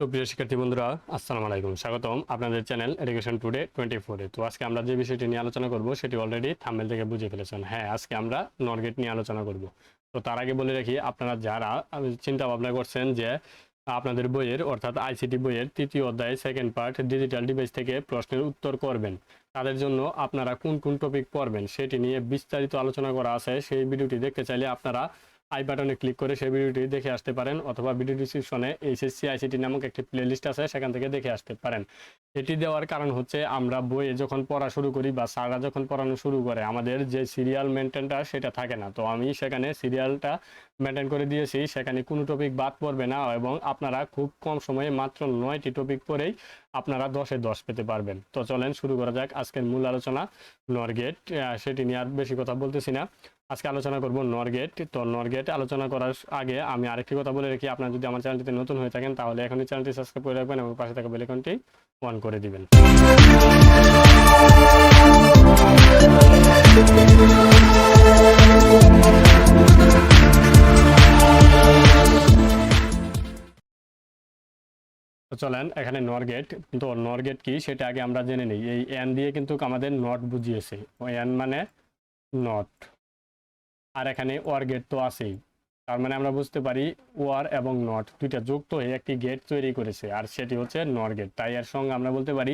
তো প্রিয় শিক্ষার্থী বন্ধুরা, আসসালামু আলাইকুম। স্বাগতম আপনাদের চ্যানেল এডুকেশন টুডে 24-এ। তো আজকে আমরা যে বিষয়টি নিয়ে আলোচনা করব সেটি অলরেডি থাম্বনেল থেকে বুঝে ফেলেছেন। হ্যাঁ, আজকে আমরা নরগেট নিয়ে আলোচনা করব। তো তার আগে বলে রাখি, আপনারা যারা চিন্তা ভাবনা করছেন যে আপনাদের বইয়ের অর্থাৎ আইসিটি বইয়ের তৃতীয় অধ্যায় সেকেন্ড পার্ট ডিজিটাল ডিভাইস থেকে প্রশ্নের উত্তর করবেন, তাদের জন্য আপনারা কোন কোন টপিক পড়বেন সেটি নিয়ে বিস্তারিত আলোচনা করা আছে। সেই ভিডিওটি দেখতে চাইলে আপনারা আই বাটনে ক্লিক করে সেই ভিডিওটি দেখে আসতে পারেন, অথবা ভিডিও ডিসক্রিপশনে এইচএসসি আইসিটি নামক একটি প্লেলিস্ট আছে, সেখান থেকে দেখে আসতে পারেন। এটি দেওয়ার কারণ হচ্ছে, আমরা বইয়ে যখন পড়া শুরু করি বা স্যাররা যখন পড়ানো শুরু করে, আমাদের যে সিরিয়াল মেনটেনটা সেটা থাকে না। তো আমি সেখানে সিরিয়ালটা মেনটেন করে দিয়েছি, সেখানে কোনো টপিক বাদ পড়বে না এবং আপনারা খুব কম সময়ে মাত্র 9টি টপিক পড়েই আপনারা 10-এ 10 পেতে পারবেন। তো চলেন শুরু করা যাক আজকের মূল আলোচনা, নরগেট। সেটি নিয়ে আর বেশি কথা বলতেছি না, আজকে আলোচনা করব নরগেট। তো নরগেট আলোচনা করার আগে আমি আরেকটি কথা বলে রাখি, আপনারা যদি আমার চ্যানেলটিতে নতুন হয়ে থাকেন তাহলে এখনই চ্যানেলটি সাবস্ক্রাইব করে রাখবেন এবং পাশে থাকা বেল আইকনটি অন করে দিবেন। তো চলেন এখানে নরগেট, তো নরগেট কি সেটা আগে আমরা জেনে নিই। এই এন দিয়ে কিন্তু আমাদের নট বুঝিয়েছে, এন মানে নট, আর এখানে ওয়ার গেট তো আছেই। তার মানে আমরা বুঝতে পারি ওয়ার এবং নট দুইটা যুক্ত হয়ে একটি গেট তৈরি করেছে, আর সেটি হচ্ছে নর গেট। তাই এর সঙ্গে আমরা বলতে পারি,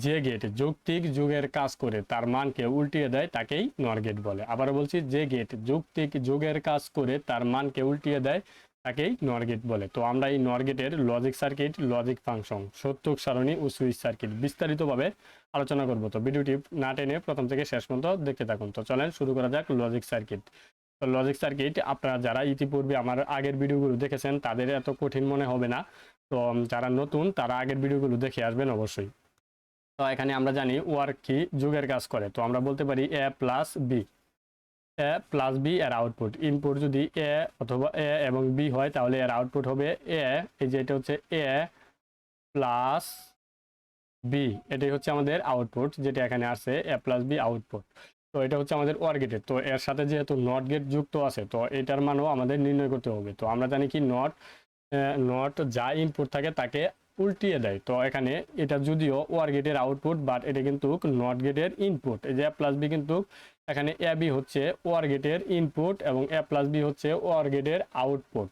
যে গেট যৌক্তিক যুগের কাজ করে তার মানকে উল্টিয়ে দেয় তাকেই নর গেট বলে। আবারও বলছি, যে গেট যৌক্তিক যুগের কাজ করে তার মানকে উল্টিয়ে দেয় তাকেই নর গেট বলে। তো আমরা এই নর গেটের লজিক সার্কিট, লজিক ফাংশন, সত্যক সারণী ও সুইচ সার্কিট বিস্তারিতভাবে আলোচনা করব। তো ভিডিওটি না টেনে প্রথম থেকে শেষ পর্যন্ত দেখতে থাকুন। তো চলেন শুরু করা যাক লজিক সার্কিট। তো লজিক সার্কিট আপনারা যারা ইতিপূর্বে আমার আগের ভিডিওগুলো দেখেছেন তাদের এত কঠিন মনে হবে না। তো যারা নতুন তারা আগের ভিডিওগুলো দেখে আসবেন অবশ্যই। তো এখানে আমরা জানি ওয়ার্ক কি যুগের কাজ করে। তো আমরা বলতে পারি এ plus B, A plus B এর আউটপুট। ইনপুট যদি এ অথবা এ এবং বি হয় তাহলে এর আউটপুট হবে এ। এই যে এটা হচ্ছে এ প্লাস বি, এটাই হচ্ছে আমাদের আউটপুট, যেটা এখানে আছে এ প্লাস বি আউটপুট। তো এটা হচ্ছে আমাদের ওয়ার গেটের। তো এর সাথে যেহেতু নট গেট যুক্ত আছে, তো এটার মানও আমাদের নির্ণয় করতে হবে। তো আমরা জানি কি নট, নট যা ইনপুট থাকে তাকে উল্টিয়ে দেয়। তো এখানে এটা যদিও ওয়ার গেটের আউটপুট, বাট এটা কিন্তু নট গেটের ইনপুট। এই যে এ প্লাস বি, কিন্তু এখানে এ বি হচ্ছে ওয়ার গেটের ইনপুট এবং এ প্লাস বি হচ্ছে ওয়ার গেটের আউটপুট।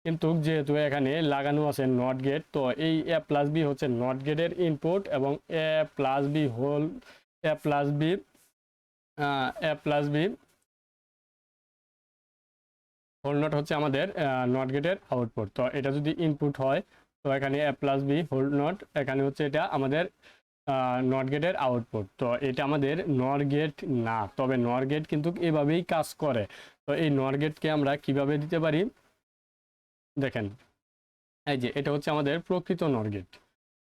কিন্তু যেহেতু এখানে লাগানো আছে নট গেট, তো এই এ প্লাস বি হচ্ছে নট গেটের ইনপুট এবং A plus B whole, A plus B, A plus B whole not হচ্ছে আমাদের নট গেটের আউটপুট। তো এটা যদি ইনপুট হয়, তো এখানে এ প্লাস বি হোল নট, এখানে হচ্ছে এটা আমাদের নট গেটের আউটপুট। তো এটা আমাদের নর গেট না, তবে নর গেট কিন্তু এভাবেই কাজ করে। তো এই নর গেটকে আমরা কিভাবে দিতে পারি, দেখেন এই যে এটা হচ্ছে আমাদের প্রকৃত নর গেট।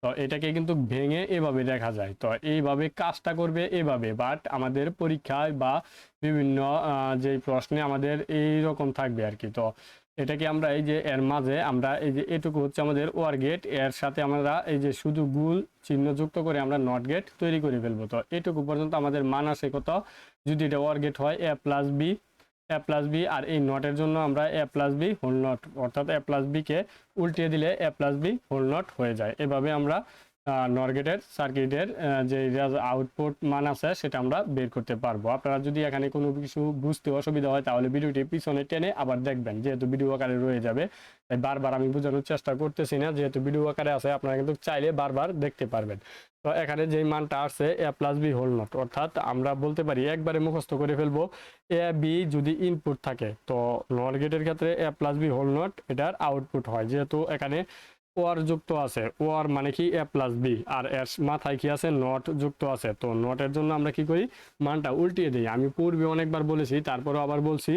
তো এটাকে কিন্তু ভেঙে এভাবে দেখা যায়। তো এইভাবে কাজটা করবে এভাবে, বাট আমাদের পরীক্ষায় বা বিভিন্ন যে প্রশ্নে আমাদের এই রকম থাকবে আর কি। তো এটাকে আমরা এই যে এর মাঝে আমরা এই যে এটুকু হচ্ছে আমাদের ওয়ার গেট, এর সাথে আমরা এই যে শুধু গুল চিহ্ন যুক্ত করে আমরা নট গেট তৈরি করে ফেলবো। তো এটুকু পর্যন্ত আমাদের মান আসে কত, যদি এটা ওয়ার গেট হয় এ plus B, A plus B, আর এই নটের জন্য আমরা এ প্লাস বি হোল নট, অর্থাৎ এ প্লাস বিকে উল্টিয়ে দিলে এ প্লাস বি হোল নট হয়ে যায়। এভাবে আমরা নর গেটের সার্কিটের যে আউটপুট মান আছে সেটা আমরা বের করতে পারবো। আপনারা যদি এখানে কোনো কিছু বুঝতে অসুবিধা হয় তাহলে ভিডিওটি পিছনে টেনে আবার দেখবেন, যেহেতু ভিডিও আকারে রয়ে যাবে। তাই বারবার আমি বোঝানোর চেষ্টা করতেছি না, যেহেতু ভিডিও আকারে আছে আপনারা কিন্তু চাইলে বারবার দেখতে পারবেন। তো এখানে যেই মানটা আসছে এ প্লাস বি হোল নট, অর্থাৎ আমরা বলতে পারি একবারে মুখস্থ করে ফেলবো, এ বি যদি ইনপুট থাকে তো নর গেটের ক্ষেত্রে এ প্লাস বি হোল নট এটার আউটপুট হয়। যেহেতু এখানে ওয়ার যুক্ত আছে, ওয়ার মানে কি এ প্লাস বি, আর এর মাথায় কি আছে নট যুক্ত আছে। তো নটের জন্য আমরা কি করি, মানটা উল্টিয়ে দিই। আমি পূর্বে অনেকবার বলেছি, তারপরে আবার বলছি,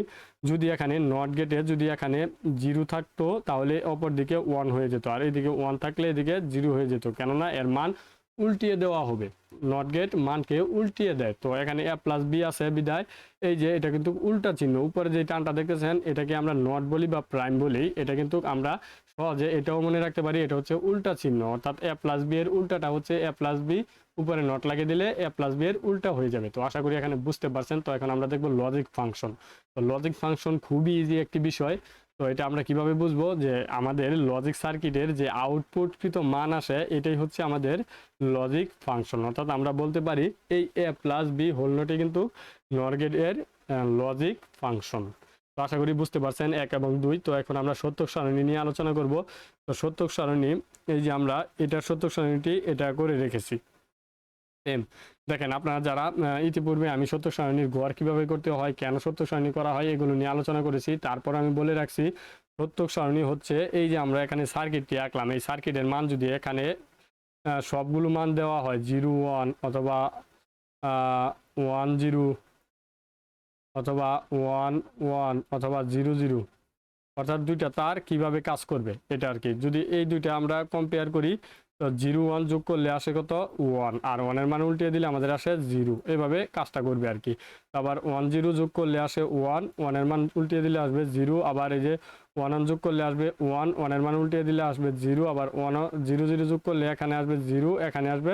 যদি এখানে নট গেটে যদি এখানে 0 থাকতো তাহলে অপর দিকে 1 হয়ে যেত, আর এদিকে 1 থাকলে এদিকে 0 হয়ে যেত, কেননা এর মান উল্টিয়ে দেওয়া হবে। নট গেট মানকে উল্টিয়ে দেয়। তো এখানে এ প্লাস বি আছে বিদায় এই যে এটা কিন্তু উল্টা চিহ্ন, উপরে যে টানটা দেখতেছেন এটাকে আমরা নট বলি বা প্রাইম বলি। এটা কিন্তু আমরা সহজে এটাও মনে রাখতে পারি, এটা হচ্ছে উল্টা চিহ্ন, অর্থাৎ এ প্লাস বি এর উল্টাটা হচ্ছে এ প্লাস বি, উপরে নট লাগিয়ে দিলে এ প্লাস বি এর উল্টা হয়ে যাবে। তো আশা করি এখানে বুঝতে পারছেন। তো এখন আমরা দেখবো লজিক ফাংশন। তো লজিক ফাংশন খুবই ইজি একটি বিষয়। তো এটা আমরা কিভাবে বুঝবো যে আমাদের লজিক সার্কিটের যে আউটপুটকৃত মান আসে এটাই হচ্ছে আমাদের লজিক ফাংশন। অর্থাৎ আমরা বলতে পারি এই এ প্লাস বি হোল নটই কিন্তু নর গেটের লজিক ফাংশন। তো আশা করি বুঝতে পারছেন 1 এবং 2। তো এখন আমরা সত্যক সারণী নিয়ে আলোচনা করব। তো সত্যক সারণী, এই যে আমরা এটার সত্যক সারণীটি এটা করে রেখেছি সেম। দেখেন আপনারা যারা ইতিপূর্বে আমি সত্যক সারণীর গড় কীভাবে করতে হয়, কেন সত্যক সারণী করা হয়, এগুলো নিয়ে আলোচনা করেছি। তারপর আমি বলে রাখছি সত্যক সারণী হচ্ছে এই যে আমরা এখানে সার্কিটটি আঁকলাম, এই সার্কিটের মান যদি এখানে সবগুলো মান দেওয়া হয় 0 1 অথবা 1 0 অথবা 1 1 অথবা 0 0, অর্থাৎ দুইটা তার কিভাবে কাজ করবে এটা আর কি। যদি এই দুইটা আমরা কম্পেয়ার করি তো 0 1 যোগ করলে আসে কত 1, আর 1 এর মান উল্টিয়ে দিলে আমাদের আসে 0, এভাবে কাজটা করবে আর কি। আবার 1 0 যোগ করলে আসে 1, 1 এর মান উল্টিয়ে দিলে আসবে 0, আবার এই যে 1 1 যোগ করলে আসবে 1, 1 এর মান উল্টিয়ে দিলে আসবে 0, আবার 1 0 0 যোগ করলে এখানে আসবে 0, এখানে আসবে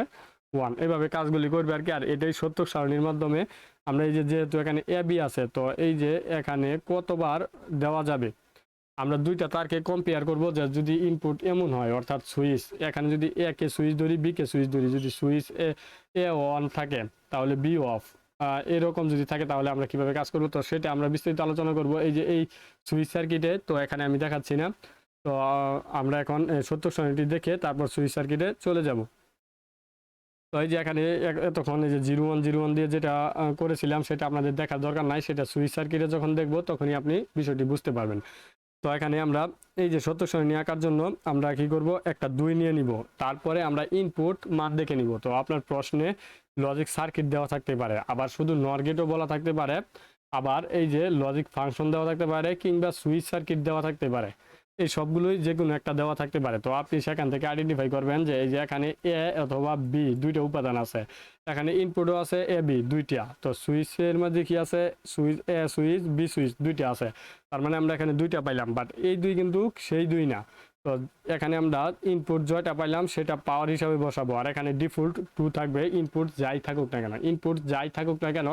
1, এভাবে কাজগুলি করবে আর কি। আর এটাই সত্যক সারণীর মাধ্যমে আমরা এই যে যেহেতু এখানে এ বি আছে, তো এই যে এখানে কতবার দেওয়া যাবে আমরা দুইটা তারকে কম্পেয়ার করব। যে যদি ইনপুট এমন হয়, অর্থাৎ সুইচ এখানে যদি এ কে সুইচ ধরি, বি কে সুইচ ধরি, যদি সুইচ এ অন থাকে তাহলে বি অফ, এরকম যদি থাকে তাহলে আমরা কিভাবে কাজ করব, তো সেটা আমরা বিস্তারিত আলোচনা করব এই যে এই সুইচ সার্কিটে। তো এখানে আমি দেখাচ্ছি না। তো আমরা এখন সত্যক সারণীটি দেখে তারপর সুইচ সার্কিটে চলে যাব। তো এই যে এখানে এতক্ষণ এই যে 0 1 0 1 দিয়ে যেটা করেছিলাম সেটা আপনাদের দেখার দরকার নাই, সেটা সুইচ সার্কিটে যখন দেখব তখনই আপনি বিষয়টি বুঝতে পারবেন। তো এখানে আমরা এই যে সত্যক সারণী আঁকার জন্য আমরা কি করব, একটা 2 নিয়ে নিব, তারপরে আমরা ইনপুট মান দেখে নিব। তো আপনার প্রশ্নে লজিক সার্কিট দেওয়া থাকতে পারে, আবার শুধু নর গেটও বলা থাকতে পারে, আবার এই যে লজিক ফাংশন দেওয়া থাকতে পারে, কিংবা সুইচ সার্কিট দেওয়া থাকতে পারে, এই সবগুলোই যে কোনো একটা দেওয়া থাকতে পারে। তো আপনি সেখান থেকে আইডেন্টিফাই করবেন যে এই যে এখানে এ অথবা বি দুইটা উপাদান আছে, এখানে ইনপুটও আছে এ বি দুইটা, তো সুইচের মধ্যে কি আছে, সুইচ এ সুইচ বি সুইচ দুইটা আছে, তার মানে আমরা এখানে দুইটা পাইলাম। বাট এই দুই কিন্তু সেই দুই না। তো এখানে আমরা ইনপুট জয়টা পাইলাম সেটা পাওয়ার হিসাবে বসাবো, আর এখানে ডিফল্ট 2 থাকবে। ইনপুট যাই থাকুক না কেন, ইনপুট যাই থাকুক না কেন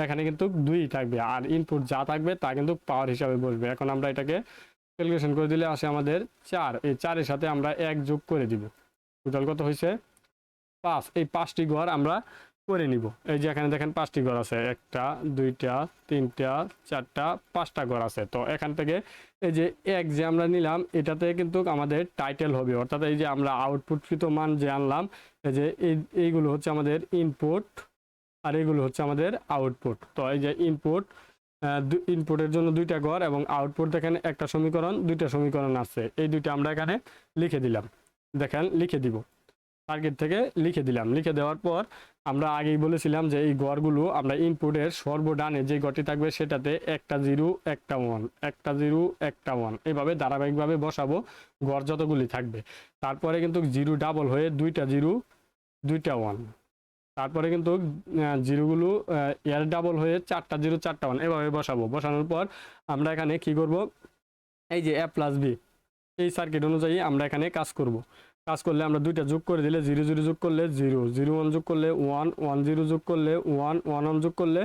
এখানে কিন্তু 2 থাকবে, আর ইনপুট যা থাকবে তা কিন্তু পাওয়ার হিসাবে বসবে। এখন আমরা এটাকে ক্যালকুলেশন করে দিলে আসে আমাদের 4, এই 4 এর সাথে আমরা 1 যোগ করে দিব, টোটাল কত হয়েছে 5। এই 5টি ঘর আমরা করে নিব। এই যে এখানে দেখেন 5টি ঘর আছে, 1টা 2টা 3টা 4টা 5টা ঘর আছে। তো এখান থেকে এই যে 1 যে আমরা নিলাম এটাতে কিন্তু আমাদের টাইটেল হবে, অর্থাৎ এই যে আমরা আউটপুটকৃত মান যে আনলাম, এই যে এইগুলো হচ্ছে আমাদের ইনপুট আর এগুলো হচ্ছে আমাদের আউটপুট। তো এই যে ইনপুটের জন্য 2টা ঘর এবং আউটপুট দেখেন একটা সমীকরণ, 2টা সমীকরণ আছে, এই দুইটা আমরা এখানে লিখে দিলাম। দেখেন লিখে দিব, টার্গেট থেকে লিখে দিলাম। লিখে দেওয়ার পর আমরা আগেই বলেছিলাম যে এই ঘরগুলো আমরা ইনপুটের সর্বডানে যে ঘরটি থাকবে সেটাতে একটা 0 একটা 1, একটা 0 একটা 1, এভাবে ধারাবাহিকভাবে বসাবো ঘর যতগুলি থাকবে। তারপরে কিন্তু 0 ডাবল হয়ে 2টা 0 2টা 1, তারপরে কিন্তু জিরোগুলো এর ডাবল হয়ে 4টা 0 4টা 1, এভাবে বসাবো। বসানোর পর আমরা এখানে কি করব, এই যে এ প্লাস বি এই সার্কিট অনুযায়ী আমরা এখানে কাজ করব। কাজ করলে আমরা দুইটা যোগ করে দিলে 0 0 যোগ করলে 0 0 1 যোগ করলে 1 1 0 যোগ করলে 1 1 1 যোগ করলে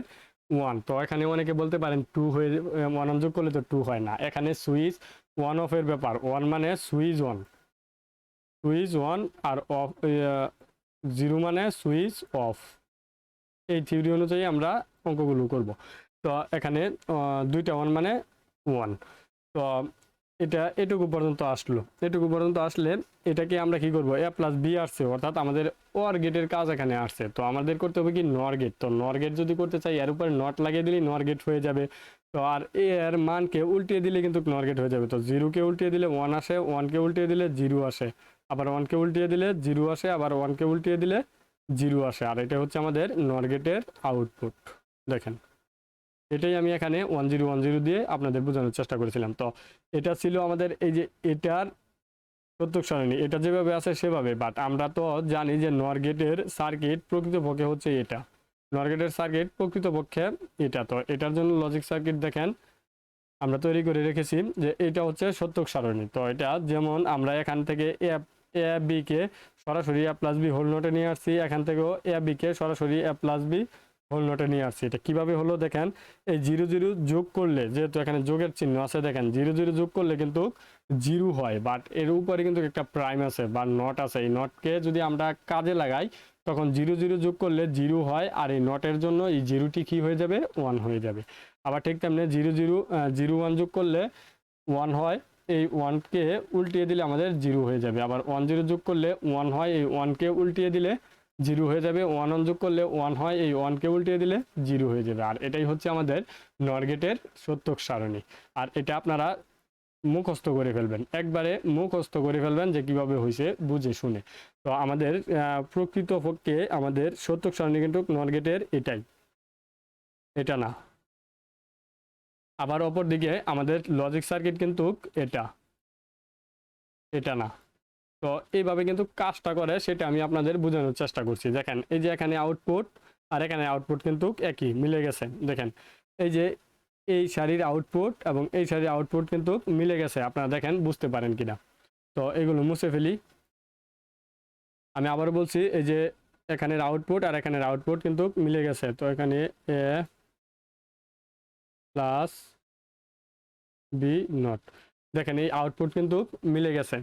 1। তো এখানে অনেকে বলতে পারেন 2 হয়ে 1 1 যোগ করলে তো 2 হয় না, এখানে সুইচ 1 অফ এর ব্যাপার। 1 মানে সুইচ 1, সুইচ 1, আর অফ 0 মানে সুইচ অফ। এই থিওরি অনুযায়ী আমরা অঙ্কগুলো করব। তো এখানে 2টা 1 মানে 1। তো এটা এটুকু পর্যন্ত আসলো, এটুকু পর্যন্ত আসলে এটাকে আমরা কি করব, এ প্লাস বি আসছে, অর্থাৎ আমাদের ওর গেটের কাজ এখানে আসছে। তো আমাদের করতে হবে কি নর গেট। তো নর গেট যদি করতে চাই এর উপরে নট লাগিয়ে দিলেই নর গেট হয়ে যাবে। তো আর এর মানকে উল্টিয়ে দিলে কিন্তু নর গেট হয়ে যাবে। তো 0কে উল্টিয়ে দিলে 1 আসে, 1কে উল্টিয়ে দিলে 0 আসে, আবার 1কে উল্টিয়ে দিলে 0 আসে, আবার 1কে উল্টিয়ে দিলে 0 আসে। আর এটা হচ্ছে আমাদের নর গেটের আউটপুট। দেখেন এটাই আমি এখানে 1 0 1 0 দিয়ে আপনাদের বোঝানোর চেষ্টা করেছিলাম। তো এটা ছিল আমাদের এই যে এটার প্রত্যেক সারণী, এটা যেভাবে আছে সেভাবে। বাট আমরা তো জানি যে নর গেটের সার্কিট প্রকৃতপক্ষে হচ্ছে এটা, নর গেটের সার্কিট প্রকৃতপক্ষে এটা। তো এটার জন্য লজিক সার্কিট দেখেন আমরা তৈরি করে রেখেছি যে এটা হচ্ছে সত্যক সারণী। তো এটা যেমন আমরা এখান থেকে এ বি কে সরাসরি এ প্লাস বি হোল নোটে নিয়ে আসছি, এখান থেকেও এ বি কে সরাসরি এ প্লাস বি হোল নটে নিয়ে আসছি। এটা কিভাবে হলো দেখেন, এই 0 0 যোগ করলে, যেহেতু এখানে যোগের চিহ্ন আছে, দেখেন 0 0 যোগ করলে কিন্তু 0 হয়, বাট এর উপরে কিন্তু একটা প্রাইম আছে বা নট আছে। এই নটকে যদি আমরা কাজে লাগাই তখন 0 0 যোগ করলে 0 হয়, আর এই নটের জন্য এই 0টি কি হয়ে যাবে, 1 হয়ে যাবে। আবার ঠিক তেমনি 0 1 যোগ করলে 1 হয়, এই 1কে উল্টিয়ে দিলে আমাদের 0 হয়ে যাবে। আবার 1 0 যোগ করলে 1 হয়, এই 1কে উল্টিয়ে দিলে 0 হয়ে যাবে। 1 1 যোগ করলে 1 হয়, এই 1কে উল্টিয়ে দিলে 0 হয়ে যাবে। আর এটাই হচ্ছে আমাদের নর গেটের সত্যক সারণী। আর এটা আপনারা মুখস্থ করে ফেলবেন, একবারে মুখস্থ করে ফেলবেন যে কিভাবে হয়েছে বুঝে শুনে। তো আমাদের প্রকৃতপক্ষে আমাদের সত্যক সারণী কিন্তু নর গেটের এটাই, এটা না। আবার অপর দিকে আমাদের লজিক সার্কিট কিন্তু এটা, এটা না। তো এইভাবে কিন্তু কাজটা করে সেটা আমি আপনাদের বোঝানোর চেষ্টা করছি। দেখেন এই যে এখানে আউটপুট আর এখানে আউটপুট কিন্তু একই, মিলে গেছে। দেখেন এই যে এই সারির আউটপুট এবং এই সারির আউটপুট কিন্তু মিলে গেছে, আপনারা দেখেন বুঝতে পারেন কিনা। তো এগুলো মুছে ফেলি। আমি আবার বলছি, এই যে এখানের আউটপুট আর এখানের আউটপুট কিন্তু মিলে গেছে। তো এখানে এ প্লাস বি নট, দেখেন এই আউটপুট কিন্তু মিলে গেছে,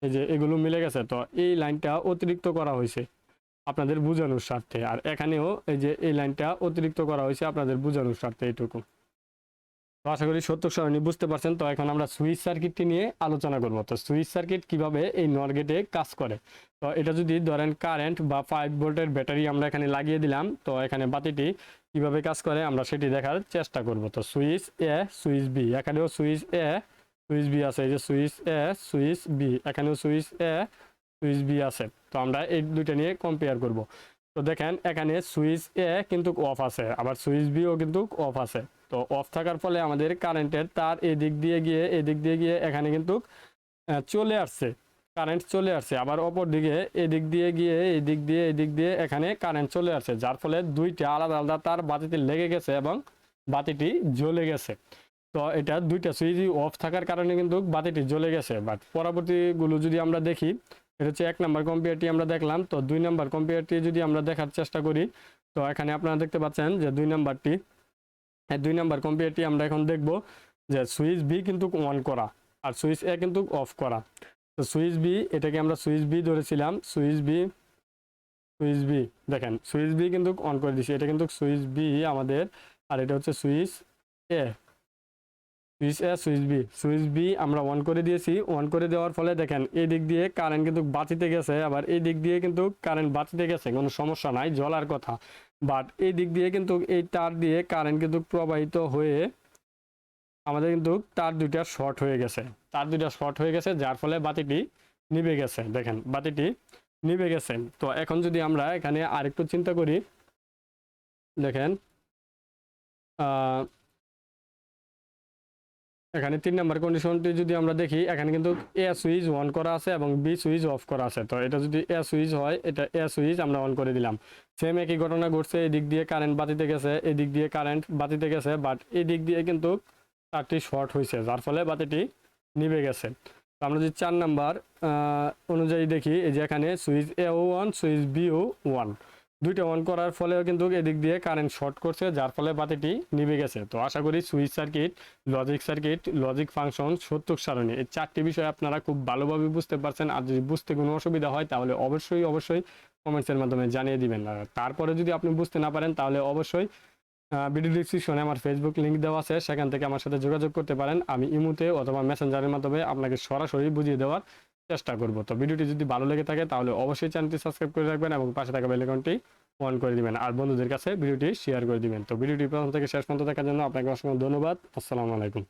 এই যে এগুলো মিলে গেছে। তো এই লাইনটা অতিরিক্ত করা হয়েছে আপনাদের বোঝানোর স্বার্থে, আর এখানেও এই যে এই লাইনটা অতিরিক্ত করা হয়েছে আপনাদের বোঝানোর স্বার্থে, এইটুকু। তো আশা করি সত্যক সারণী বুঝতে পারছেন। তো এখন আমরা সুইচ সার্কিটটি নিয়ে আলোচনা করব। তো সুইচ সার্কিট কিভাবে এই নর গেটে কাজ করে। তো এটা যদি ধরেন কারেন্ট বা 5 ভোল্টের ব্যাটারি আমরা এখানে লাগিয়ে দিলাম, তো এখানে বাতিটি কিভাবে কাজ করে আমরা সেটি দেখার চেষ্টা করব। তো সুইচ এ, সুইচ বি, এখানেও সুইচ এ, সুইচ বি আছে, এই যে সুইচ এ, সুইচ বি, এখানেও সুইচ এ, সুইচ বি আছে। তো আমরা এই দুইটা নিয়ে কম্পেয়ার করব। তো দেখেন এখানে সুইচ এ কিন্তু অফ আছে, আবার সুইচ বিও কিন্তু অফ আছে। তো অফ থাকার ফলে আমাদের কারেন্টের তার এদিক দিয়ে গিয়ে এখানে কিন্তু চলে আসছে, কারেন্ট চলে আসছে। আবার অপর দিকে এদিক দিয়ে এখানে কারেন্ট চলে আসছে, যার ফলে দুইটা আলাদা আলাদা তার বাতিতে লেগে গেছে এবং বাতিটি জ্বলে গেছে। তো এটা দুইটা সুইচ অফ থাকার কারণে কিন্তু বাতিটি জ্বলে গেছে। বাট পরবর্তীগুলো যদি আমরা দেখি, এটা হচ্ছে 1 নাম্বার কম্পেয়ারটি আমরা দেখলাম। তো 2 নাম্বার কম্পেয়ারটি যদি আমরা দেখার চেষ্টা করি, তো এখানে আপনারা দেখতে পাচ্ছেন যে 2 নাম্বারটি, 2 নাম্বার কম্পেয়ারটি আমরা এখন দেখব যে সুইচ বি কিন্তু অন করা আর সুইচ এ কিন্তু অফ করা। তো সুইচ বি, এটাকে আমরা সুইচ বি ধরেছিলাম, সুইচ বি দেখেন সুইচ বি কিন্তু অন করে দিছি, এটা কিন্তু সুইচ বি আমাদের। আর এটা হচ্ছে সুইচ এ, সুইচ বি আমরা অন করে দিয়েছি। অন করে দেওয়ার ফলে দেখেন এই দিক দিয়ে কারেন্ট কিন্তু বাঁচিতে গেছে, আবার এই দিক দিয়ে কিন্তু কারেন্ট বাঁচিতে গেছে, কোনো সমস্যা নাই, জ্বলার কথা। বাট এই দিক দিয়ে কিন্তু এই তার দিয়ে কারেন্ট কিন্তু প্রবাহিত হয়ে আমাদের কিন্তু তার দুইটা শর্ট হয়ে গেছে, যার ফলে বাতিটি নিভে গেছে। দেখেন বাতিটি নিভে গেছে। তো এখন যদি আমরা এখানে আরেকটু চিন্তা করি, দেখেন এখানে 3 নাম্বার কন্ডিশনটি যদি আমরা দেখি, এখানে কিন্তু এ সুইচ অন করা আছে এবং বি সুইচ অফ করা আছে। তো এটা যদি এ সুইচ হয়, এটা এ সুইচ আমরা অন করে দিলাম। সেম একই ঘটনা ঘটছে, এদিক দিয়ে কারেন্ট বাতিতে গেছে, এদিক দিয়ে কারেন্ট বাতিতে গেছে, বাট এই দিক দিয়ে কিন্তু তারটি শর্ট হয়েছে, যার ফলে বাতিটি নিভে গেছে। তো আমরা যদি 4 নাম্বার অনুযায়ী দেখি, এই যে এখানে সুইচ এও ওয়ান, সুইচ বিও ওয়ান, দুইটা অন করার ফলেও কিন্তু এদিক দিয়ে কারেন্ট শর্ট করছে, যার ফলে বাতিটি নিভে গেছে। তো আশা করি সুইচ সার্কিট, লজিক ফাংশন, সত্যক সারণী, এই 4টি বিষয় আপনারা খুব ভালোভাবে বুঝতে পারছেন। আর যদি বুঝতে কোনো অসুবিধা হয় তাহলে অবশ্যই কমেন্টসের মাধ্যমে জানিয়ে দিবেন। আর তারপরে যদি আপনি বুঝতে না পারেন তাহলে অবশ্যই ভিডিও ডিসক্রিপশনে আমার ফেসবুক লিঙ্ক দেওয়া আছে, সেখান থেকে আমার সাথে যোগাযোগ করতে পারেন। আমি ইমোতে অথবা মেসেঞ্জারের মাধ্যমে আপনাকে সরাসরি বুঝিয়ে দেওয়ার চেষ্টা করব। তো ভিডিওটি যদি ভালো লেগে থাকে তাহলে অবশ্যই চ্যানেলটি সাবস্ক্রাইব করে রাখবেন এবং পাশে থাকা বেল আইকনটি অন করে দিবেন, আর বন্ধুদের কাছে ভিডিওটি শেয়ার করে দিবেন। তো ভিডিওটি প্রথম থেকে শেষ পর্যন্ত দেখার জন্য আপনাকে অসংখ্য ধন্যবাদ। আসসালামু আলাইকুম।